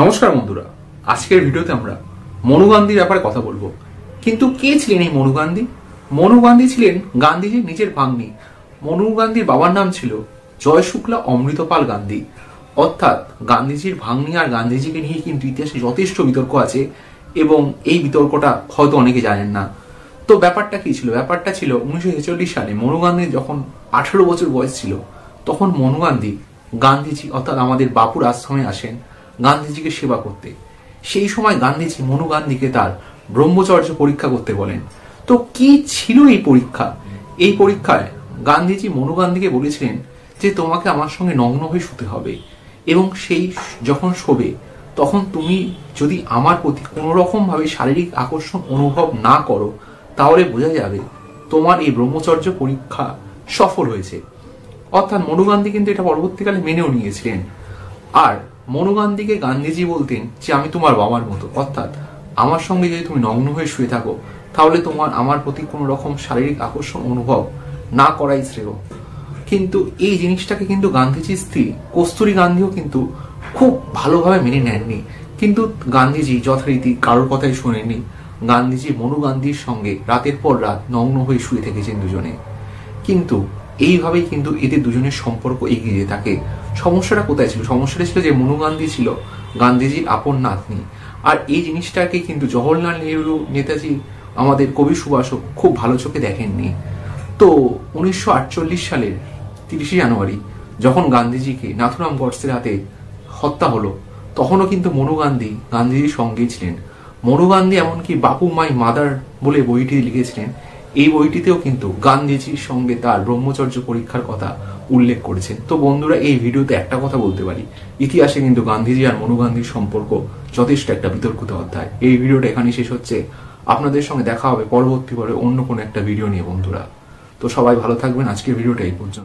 নমস্কার বন্ধুরা, আজকের ভিডিওতে আমরা মনু গান্ধীর ব্যাপারে কথা বলবো। কিন্তু কে ছিলেন এই মনু গান্ধী? মনু গান্ধী ছিলেন গান্ধীজির নিজের ভাগ্নি। মনু গান্ধীর বাবার নাম ছিল জয় শুক্লা অমৃতপাল গান্ধী। অর্থাৎ গান্ধীজির ভাগ্নি আর গান্ধীজিকে নিয়ে কিন্তু ইতিহাসে যথেষ্ট বিতর্ক আছে এবং এই বিতর্কটা হয়তো অনেকে জানেন না। তো ব্যাপারটা কি ছিল? ব্যাপারটা ছিল 1946 সালে মনু গান্ধীর যখন 18 বছর বয়স ছিল, তখন মনু গান্ধী গান্ধীজি অর্থাৎ আমাদের বাপুর আশ্রমে আসেন গান্ধীজিকে সেবা করতে। সেই সময় গান্ধীজি মনু গান্ধীকে তার ব্রহ্মচর্য পরীক্ষা করতে বলেন। তো কি ছিল এই পরীক্ষা? এই পরীক্ষায় গান্ধীজি মনু গান্ধীকে বলেছিলেন যে তোমাকে আমার সঙ্গে নগ্ন হয়ে শুতে হবে এবং সেই যখন শোবে তখন তুমি যদি আমার প্রতি কোনো রকম ভাবে শারীরিক আকর্ষণ অনুভব না করো তাহলে বোঝা যাবে তোমার এই ব্রহ্মচর্য পরীক্ষা সফল হয়েছে। অর্থাৎ মনু গান্ধী কিন্তু এটা পরবর্তীকালে মেনেও নিয়েছিলেন। আর মনু গান্ধীকে গান্ধীজি বলতেন যে আমি তোমার বাবার মতো, অর্থাৎ আমার সঙ্গে যদি তুমি নগ্ন হয়ে শুয়ে থাকো তাহলে তোমার আমার প্রতি কোনো রকম শারীরিক আকর্ষণ অনুভব না করাই শ্রেয়। কিন্তু এই জিনিসটাকে কিন্তু গান্ধীজির স্ত্রী কস্তুরী গান্ধীও কিন্তু খুব ভালোভাবে মেনে নেননি। কিন্তু গান্ধীজি যথারীতি কারোর কথাই শোনেননি। গান্ধীজি মনু গান্ধীর সঙ্গে রাতের পর রাত নগ্ন হয়ে শুয়ে থেকেছেন দুজনে। কিন্তু এইভাবেই কিন্তু এদের দুজনের সম্পর্ক এগিয়ে যেতে থাকে। সমস্যাটা কোথায় ছিল? সমস্যাটা ছিল যে মনু গান্ধী ছিল গান্ধীজির আপন নাতনি। আর এই জিনিসটাকে কিন্তু জওহরলাল নেহরু, নেতাজি, আমাদের কবি সুভাষও খুব ভালো চোখে দেখেননি। তো 1948 সালের 30 জানুয়ারি যখন গান্ধীজিকে নাথুরাম গডসের হাতে হত্যা হলো, তখনও কিন্তু মনু গান্ধী গান্ধীজির সঙ্গেই ছিলেন। মনু গান্ধী এমনকি বাপু মাই মাদার বলে বইটি লিখেছিলেন। এই বইটিতেও কিন্তু গান্ধীজির সঙ্গে তার ব্রহ্মচর্য পরীক্ষার কথা উল্লেখ করেছেন। তো বন্ধুরা, এই ভিডিওতে একটা কথা বলতে পারি, ইতিহাসে কিন্তু গান্ধীজি আর মনু গান্ধীর সম্পর্ক যথেষ্ট একটা বিতর্কিত অধ্যায়। এই ভিডিওটা এখানেই শেষ হচ্ছে। আপনাদের সঙ্গে দেখা হবে পরবর্তী পরে অন্য কোনো একটা ভিডিও নিয়ে বন্ধুরা। তো সবাই ভালো থাকবেন। আজকের ভিডিওটা এই পর্যন্ত।